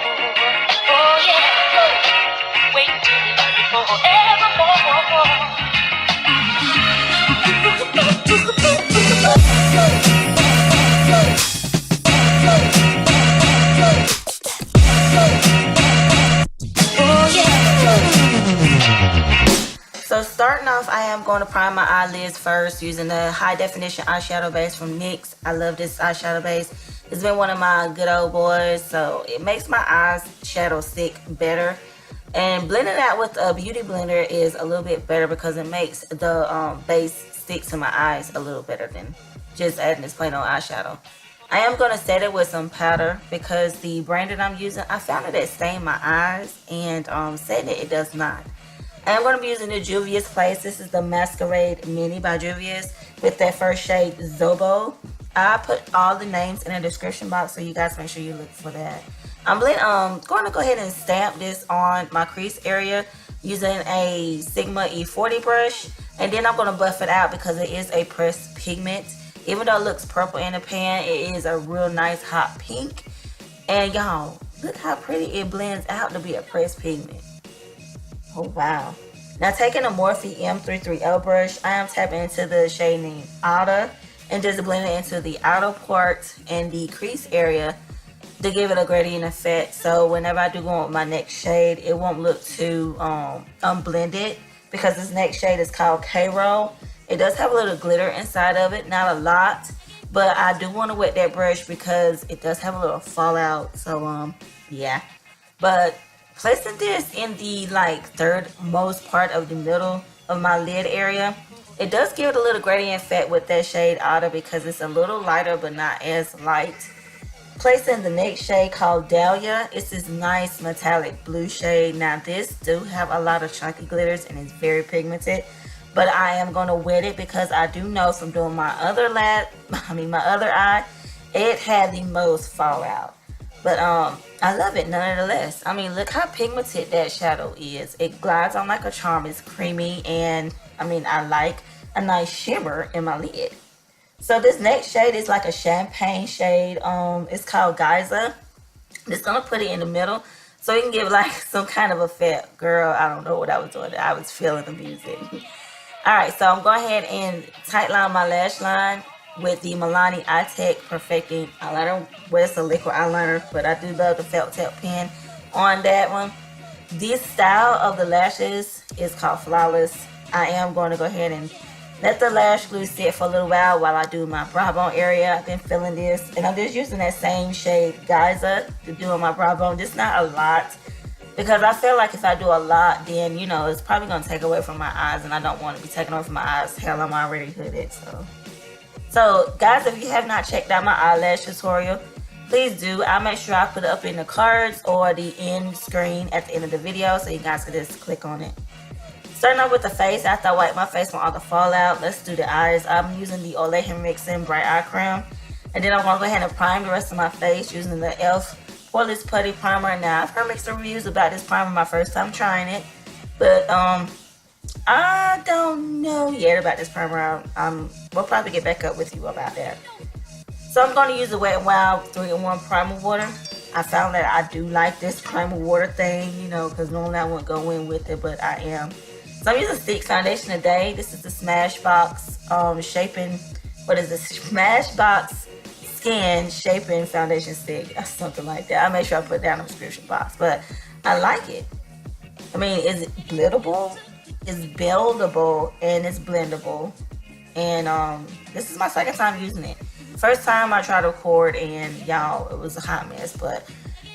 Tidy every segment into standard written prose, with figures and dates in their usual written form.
Oh yeah, wait till you love me forevermore. So starting off, I am going to prime my eyelids first using the high definition eyeshadow base from NYX. I love this eyeshadow base. It's been one of my good old boys, so it makes my eyes shadow stick better. And blending that with a beauty blender is a little bit better because it makes the base stick to my eyes a little better than just adding this plain old eyeshadow. I am going to set it with some powder because the brand that I'm using, I found that it stained my eyes, and setting it does not. I am going to be using the Juvia's Place. This is the Masquerade Mini by Juvias with that first shade, Zobo. I put all the names in the description box, so you guys make sure you look for that. I'm going to go ahead and stamp this on my crease area using a Sigma E40 brush. And then I'm going to buff it out because it is a pressed pigment. Even though it looks purple in the pan, it is a real nice hot pink. And y'all, look how pretty it blends out to be a pressed pigment. Oh wow. Now taking a Morphe M33L brush, I am tapping into the shade named Outer and just blending it into the outer part and the crease area to give it a gradient effect. So whenever I do go on with my next shade, it won't look too unblended because this next shade is called K-Roll. It does have a little glitter inside of it, not a lot, but I do want to wet that brush because it does have a little fallout. So yeah. But placing this in the third most part of the middle of my lid area, it does give it a little gradient effect with that shade Outer because it's a little lighter but not as light. Placing the next shade called Dahlia. It's this nice metallic blue shade. Now this do have a lot of chunky glitters and it's very pigmented, but I am going to wet it because I do know from doing my other eye, it had the most fallout. But I love it nonetheless. I mean, look how pigmented that shadow is. It glides on like a charm. It's creamy, and I mean, I like a nice shimmer in my lid. So this next shade is like a champagne shade. It's called Geyser. I'm just gonna put it in the middle so you can give like some kind of effect. Girl, I don't know what I was doing. I was feeling the music. All right, so I'm going ahead and tight line my lash line with the Milani Eye Tech Perfecting Eyeliner. Well, it's a liquid eyeliner, but I do love the felt tip pen on that one. This style of the lashes is called Flawless. I am going to go ahead and let the lash glue sit for a little while I do my brow bone area. I've been feeling this, and I'm just using that same shade Geyser to do on my brow bone. Just not a lot, because I feel like if I do a lot, then you know it's probably going to take away from my eyes, and I don't want to be taking away from my eyes. Hell, I'm already hooded, So guys, if you have not checked out my eyelash tutorial, please do. I'll make sure I put it up in the cards or the end screen at the end of the video so you guys can just click on it. Starting off with the face, after I wipe my face from all the fallout, let's do the eyes. I'm using the Ole Henriksen Bright Eye Creme. And then I'm going to go ahead and prime the rest of my face using the e.l.f. Poreless Putty Primer. Now, I've heard mixed reviews about this primer my first time trying it. But, I don't know yet about this primer. We'll probably get back up with you about that. So I'm going to use the Wet n Wild 3-in-1 primer water. I found that I do like this primer water thing, you know, because normally I wouldn't go in with it, but I am. So I'm using stick foundation today. This is the Smashbox Smashbox Skin Shaping Foundation Stick, or something like that. I'll make sure I put it down in the description box, but I like it. I mean, is it blittable? It's buildable and it's blendable, and this is my second time using it. First time I tried to record, and y'all, it was a hot mess, but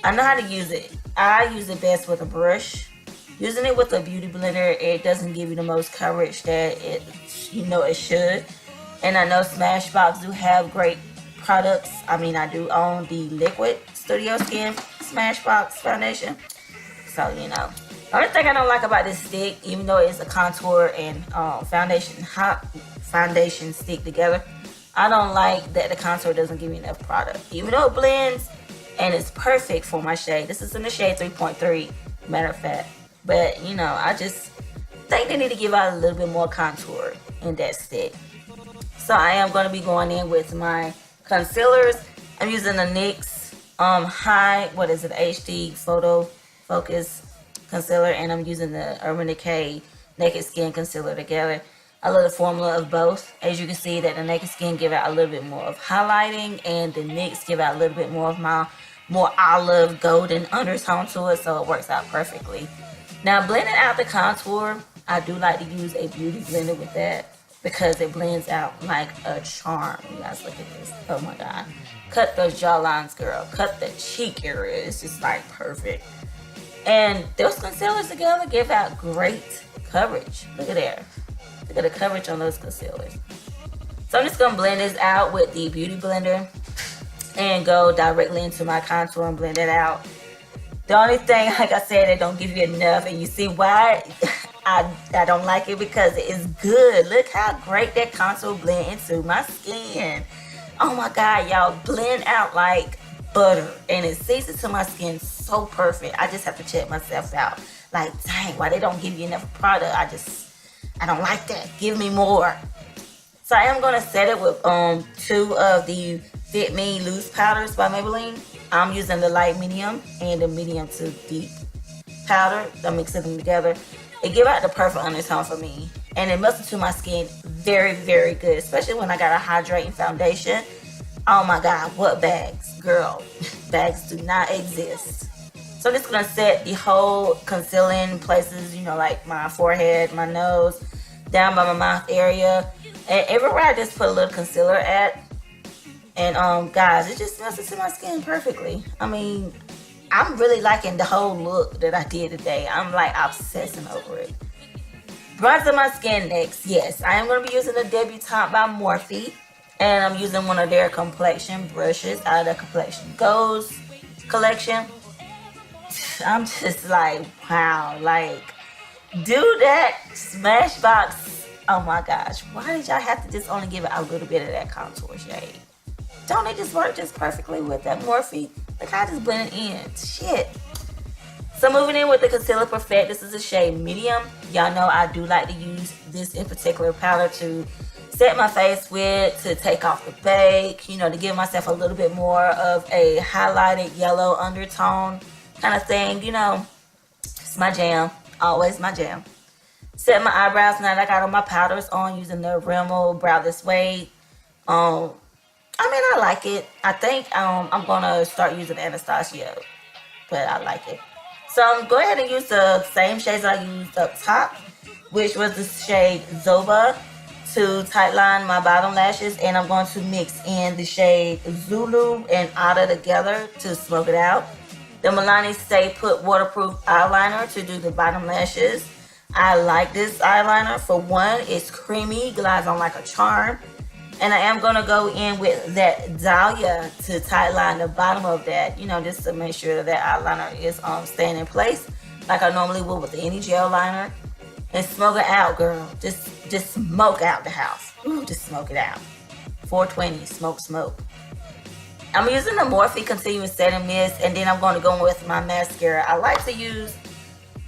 I know how to use it. I use it best with a brush. Using it with a beauty blender, it doesn't give you the most coverage that it should. And I know Smashbox do have great products. I mean, I do own the Liquid Studio Skin Smashbox foundation, so you know. The only thing I don't like about this stick, even though it's a contour and foundation stick together, I don't like that the contour doesn't give me enough product. Even though it blends and it's perfect for my shade. This is in the shade 3.3, matter of fact. But, you know, I just think they need to give out a little bit more contour in that stick. So I am going to be going in with my concealers. I'm using the NYX HD photo focus concealer, and I'm using the Urban Decay Naked Skin concealer together. I love the formula of both. As you can see that the Naked Skin give out a little bit more of highlighting, and the NYX give out a little bit more of my more olive golden undertone to it, so it works out perfectly. Now blending out the contour, I do like to use a beauty blender with that because it blends out like a charm. You guys look at this. Oh my god. Cut those jawlines, girl. Cut the cheek area. It's just like perfect. And those concealers together give out great coverage. Look at there. Look at the coverage on those concealers. So I'm just going to blend this out with the beauty blender and go directly into my contour and blend it out. The only thing, like I said, it don't give you enough, and you see why I don't like it, because it is good. Look how great that contour blend into my skin. Oh my god, y'all, blend out like butter, and it sinks into my skin so perfect. I just have to check myself out. Like, dang, why they don't give you enough product? I don't like that. Give me more. So I am going to set it with 2 of the Fit Me loose powders by Maybelline. I'm using the light medium and the medium to deep powder. I'm mixing them together. It give out the perfect undertone for me, and it melts into my skin very, very good, especially when I got a hydrating foundation. Oh my god, what bags? Girl, bags do not exist. So I'm just going to set the whole concealing places, you know, like my forehead, my nose, down by my mouth area, and everywhere I just put a little concealer at. And guys, it just melts into my skin perfectly. I mean, I'm really liking the whole look that I did today. I'm like obsessing over it. Bronzing my skin next. Yes, I am going to be using the Debutante by Morphe, and I'm using one of their complexion brushes out of the Complexion Goes collection. I'm just like, wow, like, do that Smashbox. Oh my gosh, why did y'all have to just only give it a little bit of that contour shade? Don't it just work just perfectly with that Morphe? Like, I just blend it in. Shit. So moving in with the Concealer Perfect, this is a shade medium. Y'all know I do like to use this in particular powder to set my face with, to take off the bake, you know, to give myself a little bit more of a highlighted yellow undertone kind of thing, you know. It's my jam. Always my jam. Set my eyebrows now that I got all my powders on using the Rimmel Brow-Less Suede. I mean, I like it. I think I'm gonna start using Anastasia, but I like it. So I'm go ahead and use the same shades I used up top, which was the shade Zoba, to tightline my bottom lashes, and I'm going to mix in the shade Zulu and Ada together to smoke it out. The Milani Stay Put Waterproof Eyeliner to do the bottom lashes. I like this eyeliner. For one, it's creamy, glides on like a charm. And I am going to go in with that Dahlia to tightline the bottom of that, you know, just to make sure that eyeliner is staying in place like I normally would with any gel liner. And smoke it out, girl. Just smoke out the house. Ooh, just smoke it out. 420, smoke. I'm using the Morphe Continuous Setting Mist, and then I'm going to go in with my mascara. I like to use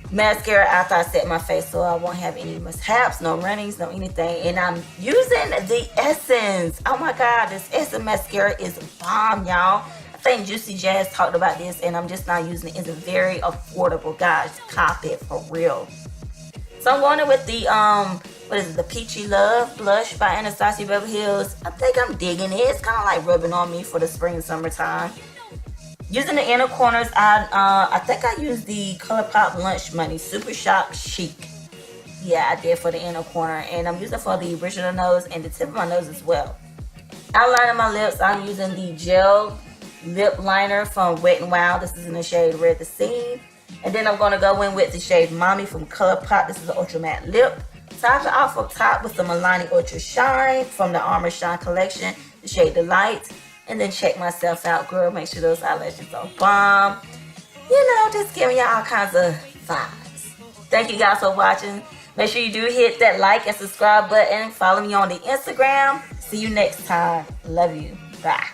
mascara after I set my face so I won't have any mishaps, no runnings, no anything. And I'm using the Essence. Oh my god, this Essence mascara is bomb, y'all. I think Juicy Jazz talked about this, and I'm just not using it. It's very affordable, guys. Cop it for real. So I'm going in with the what is it, the Peachy Love blush by Anastasia Beverly Hills. I think I'm digging it. It's kind of like rubbing on me for the spring and summertime. Using the inner corners, I think I used the ColourPop Lunch Money Super Shock Chic. Yeah, I did for the inner corner, and I'm using for the bridge of the nose and the tip of my nose as well. Outlining my lips, I'm using the gel lip liner from Wet n Wild. This is in the shade Red the Scene. And then I'm going to go in with the shade Mommy from ColourPop. This is the Ultra Matte Lip. Top it off up top with the Milani Ultra Shine from the Armor Shine collection, the shade Delight. And then check myself out, girl. Make sure those eyelashes are bomb. You know, just giving y'all all kinds of vibes. Thank you guys for watching. Make sure you do hit that like and subscribe button. Follow me on the Instagram. See you next time. Love you. Bye.